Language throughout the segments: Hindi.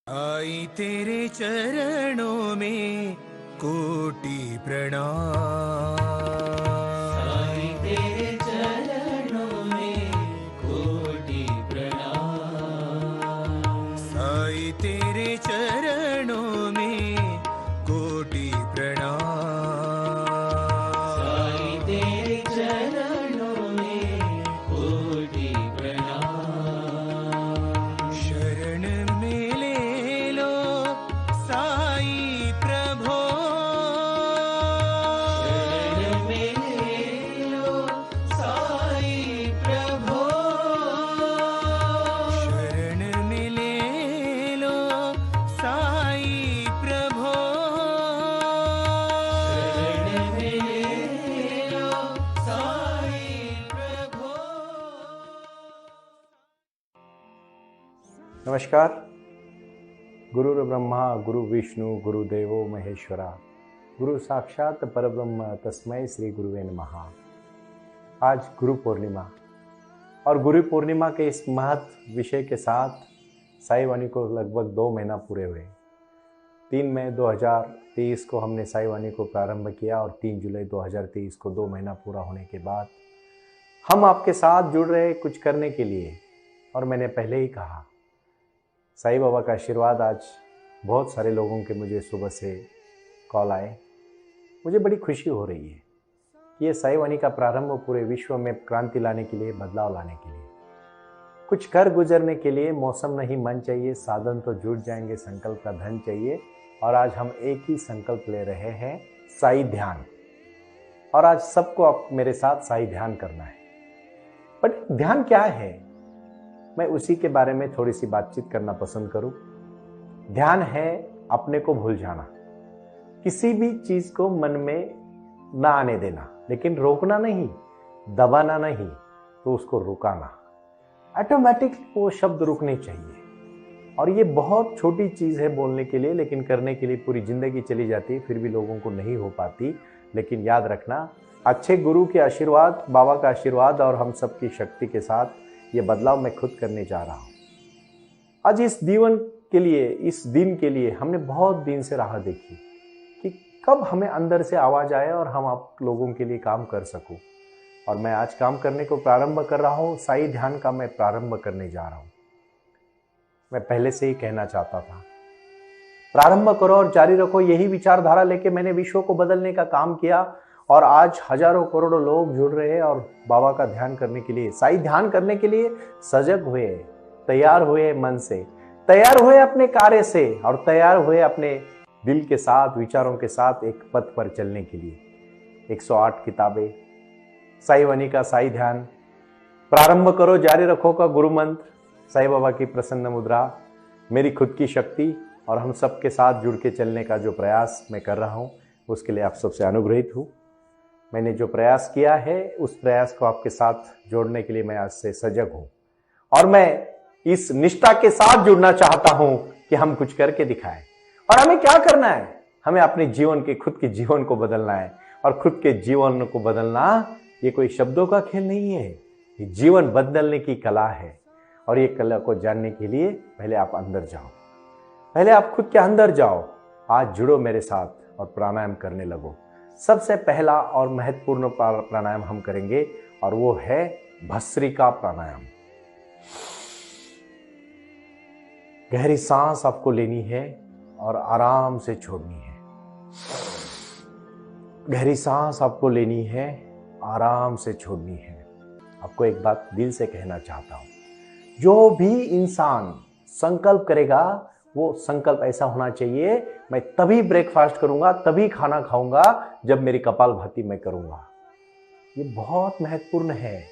आई तेरे चरणों में कोटि प्रणाम। आई तेरे चरणों में कोटि प्रणाम। आई तेरे चरणों में कोटि प्रणाम। आई तेरे चरणों में कोटि प्रणाम। शरण में ले लो साई प्रभो। शरण में ले लो साई प्रभो। शरण में ले लो साई प्रभो। शरण में ले लो साई प्रभो। नमस्कार। गुरुर् ब्रह्मा गुरु विष्णु गुरुदेवो महेश्वरा गुरु साक्षात परब्रह्म तस्मै श्री गुरुवे नमः। आज गुरु पूर्णिमा और गुरु पूर्णिमा के इस महत्व विषय के साथ साई वाणी को लगभग 2 महीना पूरे हुए। 3 मई 2023 को हमने साई वाणी को प्रारंभ किया और 3 जुलाई 2023 को 2 महीना पूरा होने के बाद हम आपके साथ जुड़ रहे कुछ करने के लिए। और मैंने पहले ही कहा, साईं बाबा का आशीर्वाद आज बहुत सारे लोगों के मुझे सुबह से कॉल आए। मुझे बड़ी खुशी हो रही है कि ये साईं वाणी का प्रारंभ पूरे विश्व में क्रांति लाने के लिए, बदलाव लाने के लिए, कुछ कर गुजरने के लिए मौसम नहीं मन चाहिए, साधन तो जुट जाएंगे, संकल्प का धन चाहिए। और आज हम एक ही संकल्प ले रहे हैं, साई ध्यान। और आज सबको आप मेरे साथ साई ध्यान करना है। बट ध्यान क्या है, मैं उसी के बारे में थोड़ी सी बातचीत करना पसंद करूं। ध्यान है अपने को भूल जाना, किसी भी चीज को मन में ना आने देना, लेकिन रोकना नहीं, दबाना नहीं, तो उसको रुकाना। ऑटोमेटिक वो शब्द रुकने चाहिए। और ये बहुत छोटी चीज है बोलने के लिए, लेकिन करने के लिए पूरी जिंदगी चली जाती है, फिर भी लोगों को नहीं हो पाती। लेकिन याद रखना, अच्छे गुरु के आशीर्वाद, बाबा का आशीर्वाद और हम सबकी शक्ति के साथ ये बदलाव मैं खुद करने जा रहा हूं। आज इस जीवन के लिए, इस दिन के लिए हमने बहुत दिन से राह देखी कि कब हमें अंदर से आवाज आए और हम आप लोगों के लिए काम कर सकूं। और मैं आज काम करने को प्रारंभ कर रहा हूं। साई ध्यान का मैं प्रारंभ करने जा रहा हूं। मैं पहले से ही कहना चाहता था, प्रारंभ करो और जारी रखो। यही विचारधारा लेके मैंने विश्व को बदलने का काम किया और आज हजारों करोड़ों लोग जुड़ रहे हैं और बाबा का ध्यान करने के लिए, साई ध्यान करने के लिए सजग हुए, तैयार हुए, मन से तैयार हुए, अपने कार्य से, और तैयार हुए अपने दिल के साथ, विचारों के साथ एक पथ पर चलने के लिए। 108 किताबें, साई वाणी का साई ध्यान, प्रारंभ करो जारी रखो का गुरु मंत्र, साई बाबा की प्रसन्न मुद्रा, मेरी खुद की शक्ति और हम सबके साथ जुड़ के चलने का जो प्रयास मैं कर रहा हूं, उसके लिए आप सबसे अनुग्रहित हूं। मैंने जो प्रयास किया है उस प्रयास को आपके साथ जोड़ने के लिए मैं आज से सजग हूं। और मैं इस निष्ठा के साथ जुड़ना चाहता हूं कि हम कुछ करके दिखाएं। और हमें क्या करना है, हमें अपने जीवन के, खुद के जीवन को बदलना है। और खुद के जीवन को बदलना ये कोई शब्दों का खेल नहीं है, ये जीवन बदलने की कला है। और ये कला को जानने के लिए पहले आप अंदर जाओ, पहले आप खुद के अंदर जाओ। आज जुड़ो मेरे साथ और प्राणायाम करने लगो। सबसे पहला और महत्वपूर्ण प्राणायाम हम करेंगे और वो है भस्त्रिका प्राणायाम। गहरी सांस आपको लेनी है और आराम से छोड़नी है। गहरी सांस आपको लेनी है, आराम से छोड़नी है। आपको एक बात दिल से कहना चाहता हूं, जो भी इंसान संकल्प करेगा वो संकल्प ऐसा होना चाहिए, मैं तभी ब्रेकफास्ट करूंगा, तभी खाना खाऊंगा जब मेरी कपालभाति मैं करूंगा। ये बहुत महत्वपूर्ण है।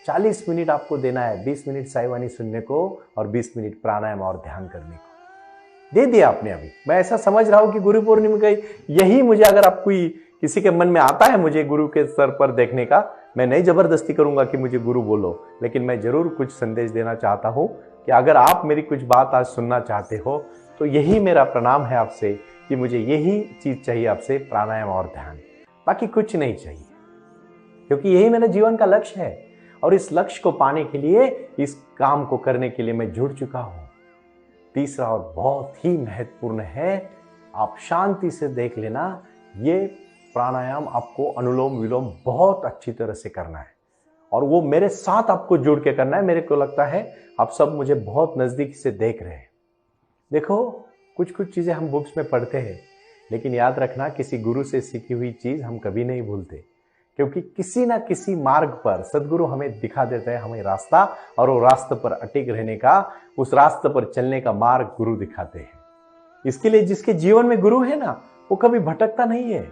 40 मिनट आपको देना है, 20 मिनट साई वाणी सुनने को और 20 मिनट प्राणायाम और ध्यान करने को दे दिया आपने। अभी मैं ऐसा समझ रहा हूं कि गुरु पूर्णिमा का यही मुझे, अगर आप कोई किसी के मन में आता है मुझे गुरु के स्तर पर देखने का, मैं नहीं जबरदस्ती करूंगा कि मुझे गुरु बोलो, लेकिन मैं जरूर कुछ संदेश देना चाहता हूं कि अगर आप मेरी कुछ बात आज सुनना चाहते हो तो यही मेरा प्रणाम है आपसे कि मुझे यही चीज चाहिए आपसे, प्राणायाम और ध्यान, बाकी कुछ नहीं चाहिए। क्योंकि यही मेरा जीवन का लक्ष्य है और इस लक्ष्य को पाने के लिए, इस काम को करने के लिए मैं जुड़ चुका हूं। तीसरा और बहुत ही महत्वपूर्ण है, आप शांति से देख लेना, ये प्राणायाम आपको अनुलोम विलोम बहुत अच्छी तरह से करना है और वो मेरे साथ आपको जुड़ के करना है। मेरे को लगता है आप सब मुझे बहुत नजदीक से देख रहे हैं। देखो, कुछ कुछ चीजें हम बुक्स में पढ़ते हैं, लेकिन याद रखना किसी गुरु से सीखी हुई चीज हम कभी नहीं भूलते, क्योंकि किसी ना किसी मार्ग पर सदगुरु हमें दिखा देते हैं हमें रास्ता, और वो रास्ते पर अटिक रहने का, उस रास्ते पर चलने का मार्ग गुरु दिखाते हैं। इसके लिए जिसके जीवन में गुरु है ना, वो कभी भटकता नहीं है,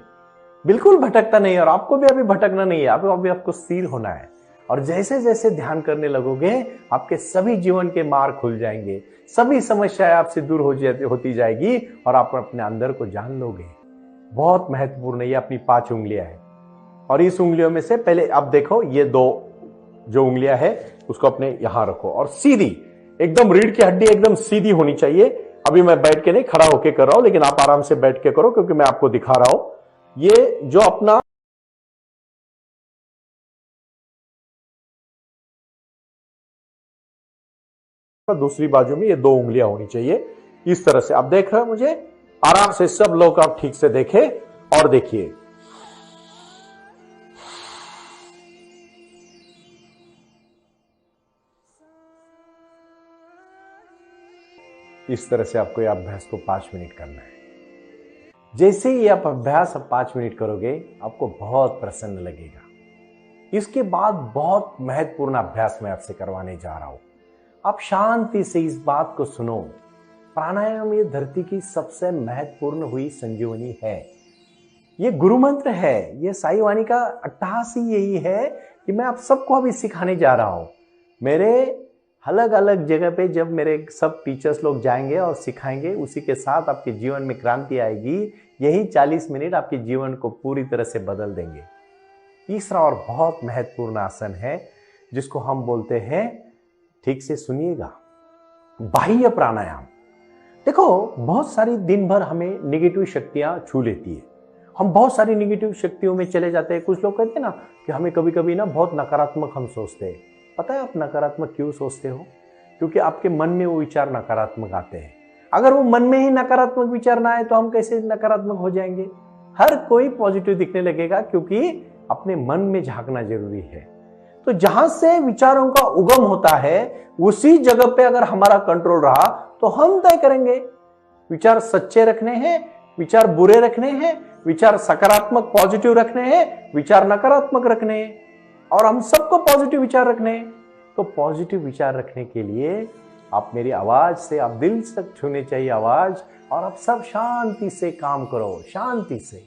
बिल्कुल भटकता नहीं है। और आपको भी अभी भटकना नहीं है, अभी आपको स्थिर होना है। और जैसे जैसे ध्यान करने लगोगे, आपके सभी जीवन के मार्ग खुल जाएंगे, सभी समस्याएं आपसे दूर होती जाएगी और आप अपने अंदर को जान लोगे। बहुत महत्वपूर्ण है। ये अपनी 5 उंगलियां है और इस उंगलियों में से पहले आप देखो, ये 2 जो उंगलियां है उसको अपने यहां रखो और सीधी एकदम रीढ़ की हड्डी एकदम सीधी होनी चाहिए। अभी मैं बैठ के नहीं, खड़ा होके कर रहा हूं, लेकिन आप आराम से बैठ के करो, क्योंकि मैं आपको दिखा रहा हूं। ये जो अपना दूसरी बाजू में ये 2 उंगलियां होनी चाहिए, इस तरह से। आप देख रहे हो मुझे? आराम से सब लोग आप ठीक से देखें और देखिए। इस तरह से आपको ये अभ्यास को 5 मिनट करना है। जैसे ही आप अभ्यास 5 मिनट करोगे, आपको बहुत प्रसन्न लगेगा। इसके बाद बहुत महत्वपूर्ण अभ्यास मैं आपसे करवाने जा रहा हूं। आप शांति से इस बात को सुनो। प्राणायाम ये धरती की सबसे महत्वपूर्ण हुई संजीवनी है। ये गुरु मंत्र है। ये साईं वाणी का अट्टहास ही यही है कि मैं आप सबको अभी सिखाने जा रहा हूं। मेरे अलग अलग जगह पे जब मेरे सब टीचर्स लोग जाएंगे और सिखाएंगे, उसी के साथ आपके जीवन में क्रांति आएगी। यही 40 मिनट आपके जीवन को पूरी तरह से बदल देंगे। तीसरा और बहुत महत्वपूर्ण आसन है, जिसको हम बोलते हैं, ठीक से सुनिएगा, बाह्य प्राणायाम। देखो, बहुत सारी दिन भर हमें निगेटिव शक्तियां छू लेती है। हम बहुत सारी निगेटिव शक्तियों में चले जाते हैं। कुछ लोग कहते हैं ना कि हमें कभी कभी ना बहुत नकारात्मक हम सोचते हैं। पता है आप नकारात्मक क्यों सोचते हो? क्योंकि आपके मन में वो विचार नकारात्मक आते हैं। अगर वो मन में ही नकारात्मक विचार ना आए तो हम कैसे नकारात्मक हो जाएंगे? हर कोई पॉजिटिव दिखने लगेगा, क्योंकि अपने मन में झांकना जरूरी है। तो जहां से विचारों का उगम होता है, उसी जगह पे अगर हमारा कंट्रोल रहा तो हम तय करेंगे विचार सच्चे रखने हैं, विचार बुरे रखने हैं, विचार सकारात्मक पॉजिटिव रखने हैं, विचार नकारात्मक रखने हैं। और हम सबको पॉजिटिव विचार रखने हैं। तो पॉजिटिव विचार रखने के लिए आप मेरी आवाज से, आप दिल से छूने चाहिए आवाज, और आप सब शांति से काम करो। शांति से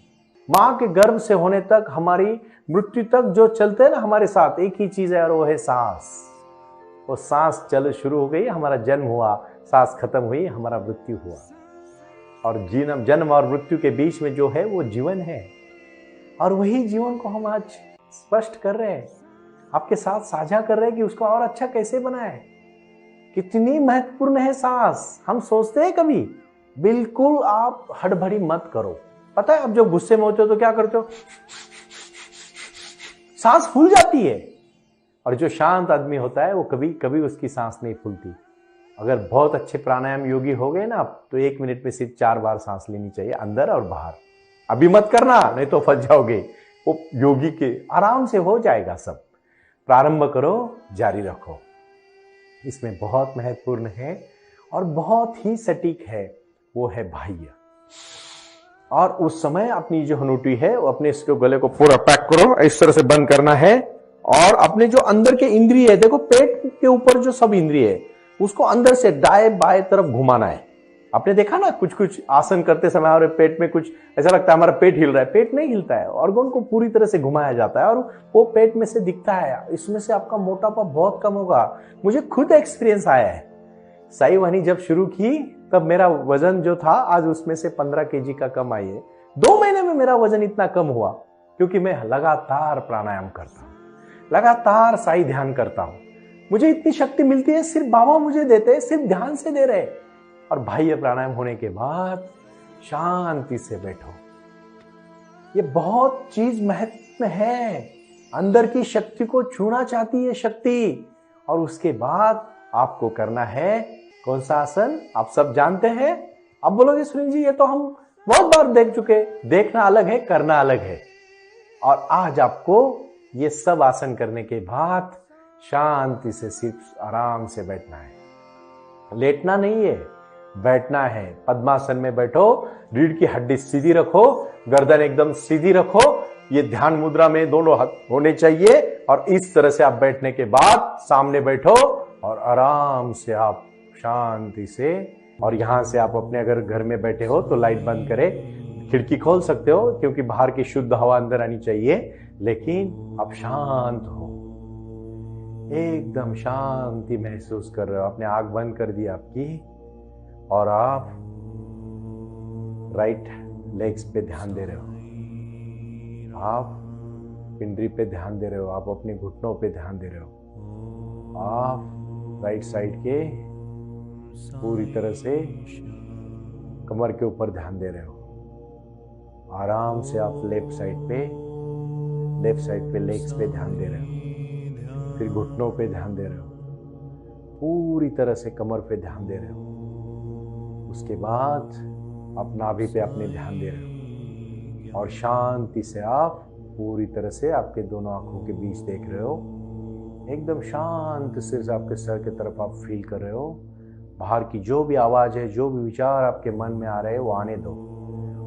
मां के गर्भ से होने तक, हमारी मृत्यु तक जो चलते हैं ना हमारे साथ, एक ही चीज है और वो है सांस। वो सांस चल शुरू हो गई, हमारा जन्म हुआ, सांस खत्म हुई, हमारा मृत्यु हुआ। और जन्म और मृत्यु के बीच में जो है वो जीवन है। और वही जीवन को हम आज स्पष्ट कर रहे हैं, आपके साथ साझा कर रहे हैं कि उसको और अच्छा कैसे बनाए। कितनी महत्वपूर्ण है सांस। हम सोचते हैं कभी? बिल्कुल आप हड़बड़ी मत करो। पता है, आप जो गुस्से में होते हो तो क्या करते हो? सांस फूल जाती है। और जो शांत आदमी होता है वो कभी कभी उसकी सांस नहीं फूलती। अगर बहुत अच्छे प्राणायाम योगी हो गए ना, तो 1 मिनट में सिर्फ 4 बार सांस लेनी चाहिए, अंदर और बाहर। अभी मत करना, नहीं तो फंस जाओगे। वो योगी के आराम से हो जाएगा सब। प्रारंभ करो, जारी रखो। इसमें बहुत महत्वपूर्ण है और बहुत ही सटीक है, वो है बाह्य। और उस समय अपनी जो हनूटी है वो अपने इसके गले को पूरा पैक करो, इस तरह से बंद करना है। और अपने जो अंदर के इंद्रिय है, देखो पेट के ऊपर जो सब इंद्रिय है, उसको अंदर से दाएं बाएं तरफ घुमाना है। आपने देखा ना, कुछ कुछ आसन करते समय हमारे पेट में कुछ ऐसा लगता है हमारा पेट हिल रहा है। पेट नहीं हिलता है, ऑर्गन को पूरी तरह से घुमाया जाता है और वो पेट में से दिखता है। इसमें से आपका मोटापा बहुत कम होगा। मुझे खुद एक्सपीरियंस आया है। साईं वाणी जब शुरू की तब मेरा वजन जो था, आज उसमें से 15 kg का कम आई है। 2 महीने में मेरा वजन इतना कम हुआ, क्योंकि मैं लगातार प्राणायाम करता हूं, लगातार साईं ध्यान करता हूं। मुझे इतनी शक्ति मिलती है, सिर्फ बाबा मुझे देते हैं, सिर्फ ध्यान से दे रहे। और बाह्य प्राणायाम होने के बाद शांति से बैठो। ये बहुत चीज महत्व है। अंदर की शक्ति को छूना चाहती है शक्ति। और उसके बाद आपको करना है कौन सा आसन आप सब जानते हैं? आप बोलोगे सुनील जी ये तो हम बहुत बार देख चुके। देखना अलग है, करना अलग है। और आज आपको ये सब आसन करने के बाद शांति से सिर्फ आराम से बैठना है। लेटना नहीं है, बैठना है। पद्मासन में बैठो, रीढ़ की हड्डी सीधी रखो, गर्दन एकदम सीधी रखो। ये ध्यान मुद्रा में दोनों हाथ होने चाहिए। और इस तरह से आप बैठने के बाद सामने बैठो और आराम से आप शांति से, और यहां से आप अपने अगर घर में बैठे हो तो लाइट बंद करें, खिड़की खोल सकते हो क्योंकि बाहर की शुद्ध हवा अंदर आनी चाहिए, लेकिन आप शांत हो, एकदम शांति महसूस कर रहे हो। आपने आंख बंद कर दी आपकी और आप राइट लेग्स पे ध्यान दे रहे हो, आप पिंडली पे ध्यान दे रहे हो, आप अपने घुटनों पे ध्यान दे रहे हो, आप राइट साइड के पूरी तरह से कमर के ऊपर ध्यान दे रहे हो। आराम से आप लेफ्ट साइड पे लेग्स पे ध्यान दे रहे हो, फिर घुटनों पे ध्यान दे रहे हो, पूरी तरह से कमर पे ध्यान दे रहे हो। उसके बाद आप नाभि पे अपने ध्यान दे रहे हो और शांति से आप पूरी तरह से आपके दोनों आंखों के बीच देख रहे हो। एकदम शांत सिर्फ आपके सर की तरफ आप फील कर रहे हो। बाहर की जो भी आवाज है, जो भी विचार आपके मन में आ रहे हैं वो आने दो,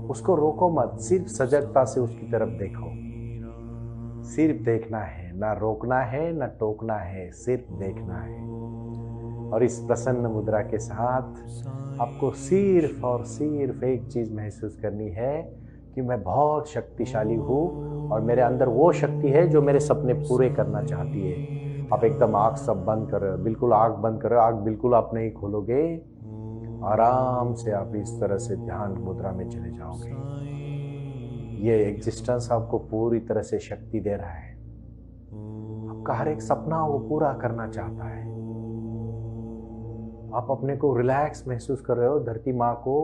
उसको रोको मत, सिर्फ सजगता से उसकी तरफ देखो। सिर्फ देखना है, ना रोकना है ना टोकना है, सिर्फ देखना है। और इस प्रसन्न मुद्रा के साथ आपको सिर्फ और सिर्फ एक चीज महसूस करनी है कि मैं बहुत शक्तिशाली हूँ और मेरे अंदर वो शक्ति है जो मेरे सपने पूरे करना चाहती है। आप एकदम आँख सब बंद कर रहे हो, बिल्कुल आँख बंद कर रहे हो, आँख बिल्कुल आप नहीं खोलोगे। आराम से आप इस तरह से ध्यान मुद्रा में चले जाओगे। ये एग्जिस्टेंस आपको पूरी तरह से शक्ति दे रहा है। आपका हर एक सपना वो पूरा करना चाहता है। आप अपने को रिलैक्स महसूस कर रहे हो, धरती माँ को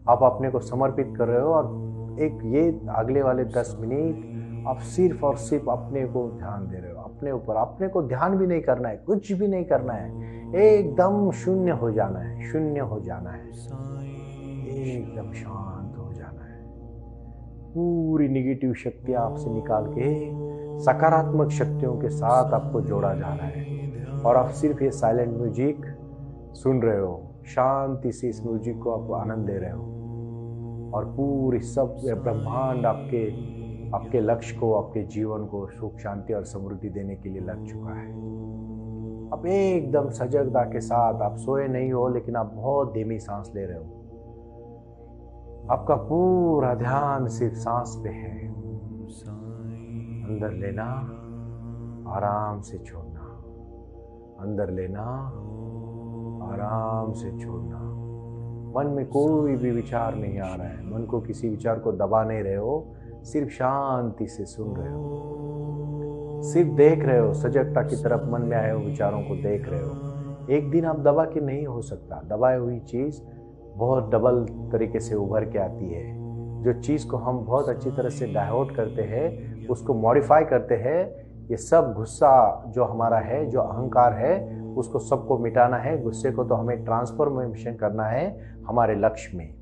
आप अपने को समर्पित कर रहे हो। और एक ये अगले वाले 10 मिनट आप सिर्फ और सिर्फ अपने को ध्यान दे रहे हो, अपने ऊपर। अपने को ध्यान भी नहीं करना है, कुछ भी नहीं करना है, एकदम शून्य हो जाना है, शून्य हो जाना है, एकदम शांत हो जाना है। पूरी निगेटिव शक्ति आपसे निकाल के सकारात्मक शक्तियों के साथ आपको जोड़ा जा रहा है। और आप सिर्फ ये साइलेंट म्यूजिक सुन रहे हो, शांति से इस म्यूजिक को आप आनंद दे रहे हो। और पूरी सब ब्रह्मांड आपके लक्ष्य को, आपके जीवन को सुख शांति और समृद्धि देने के लिए लग चुका है। अब एकदम सजगता के साथ, आप सोए नहीं हो लेकिन आप बहुत धीमी सांस ले रहे हो। आपका पूरा ध्यान सिर्फ सांस पे है। अंदर लेना, आराम से छोड़ना, अंदर लेना, आराम से छोड़ना। मन में कोई भी विचार नहीं आ रहा है, मन को किसी विचार को दबा नहीं रहे हो, सिर्फ शांति से सुन रहे हो, सिर्फ देख रहे हो, सजगता की तरफ मन में आए हो विचारों को देख रहे हो। एक दिन आप दबा के नहीं हो सकता। दबाई हुई चीज बहुत डबल तरीके से उभर के आती है। जो चीज को हम बहुत अच्छी तरह से डाइवर्ट करते हैं, उसको मॉडिफाई करते हैं, ये सब गुस्सा जो हमारा है, जो अहंकार है, उसको सबको मिटाना है। गुस्से को तो हमें ट्रांसफॉर्मेशन करना है हमारे लक्ष्य में,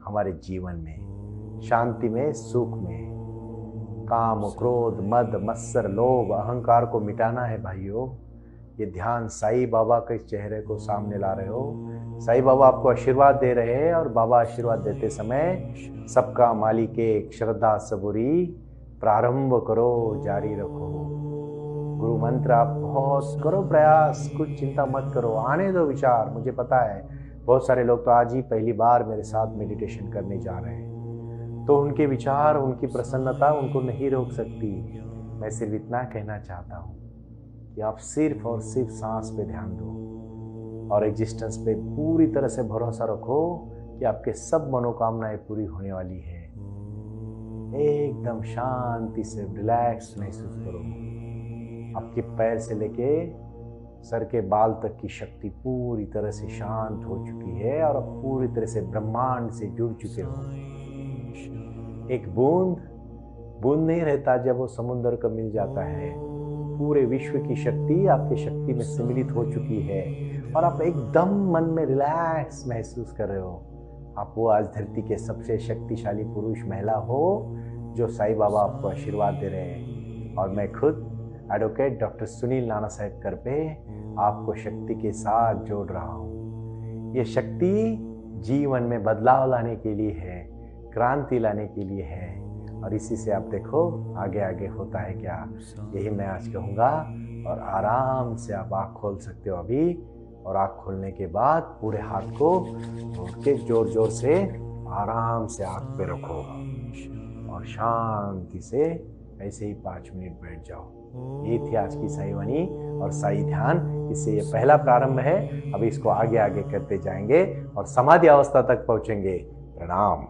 हमारे जीवन में, शांति में, सुख में। काम, क्रोध, मद, मत्सर, लोभ, अहंकार को मिटाना है भाइयों। ये ध्यान साईं बाबा के चेहरे को सामने ला रहे हो। साईं बाबा आपको आशीर्वाद दे रहे हैं और बाबा आशीर्वाद देते समय सबका मालिक एक, श्रद्धा सबूरी, प्रारंभ करो, जारी रखो। गुरु मंत्र आप बहुत करो प्रयास, कुछ चिंता मत करो, आने दो विचार। मुझे पता है बहुत सारे लोग तो आज ही पहली बार मेरे साथ मेडिटेशन करने जा रहे हैं, तो उनके विचार, उनकी प्रसन्नता उनको नहीं रोक सकती। मैं सिर्फ इतना कहना चाहता हूँ कि आप सिर्फ और सिर्फ सांस पे ध्यान दो और एग्जिस्टेंस पे पूरी तरह से भरोसा रखो कि आपके सब मनोकामनाएं पूरी होने वाली है। एकदम शांति से रिलैक्स महसूस करो। आपके पैर से लेके सर के बाल तक की शक्ति पूरी तरह से शांत हो चुकी है और आप पूरी तरह से ब्रह्मांड से जुड़ चुके हो। एक बूंद नहीं रहता जब वो समुद्र को मिल जाता है। पूरे विश्व की शक्ति आपकी शक्ति में सम्मिलित हो चुकी है और आप एकदम मन में रिलैक्स महसूस कर रहे हो। आप वो आज धरती के सबसे शक्तिशाली पुरुष महिला हो जो साईं बाबा आपको आशीर्वाद दे रहे हैं। और मैं खुद एडवोकेट डॉक्टर सुनील नाना साहेब करपे आपको शक्ति के साथ जोड़ रहा हूँ। ये शक्ति जीवन में बदलाव लाने के लिए है, क्रांति लाने के लिए है। और इसी से आप देखो आगे आगे होता है क्या, यही मैं आज कहूँगा। और आराम से आप आँख खोल सकते हो अभी। और आँख खोलने के बाद पूरे हाथ को जोड़ के जोर जोर से आराम से आँख पे रखो और शांति से ऐसे ही 5 मिनट बैठ जाओ। ये थी आज की साई वाणी और साई ध्यान। इससे ये पहला प्रारंभ है। अब इसको आगे आगे करते जाएंगे और समाधि अवस्था तक पहुंचेंगे। प्रणाम।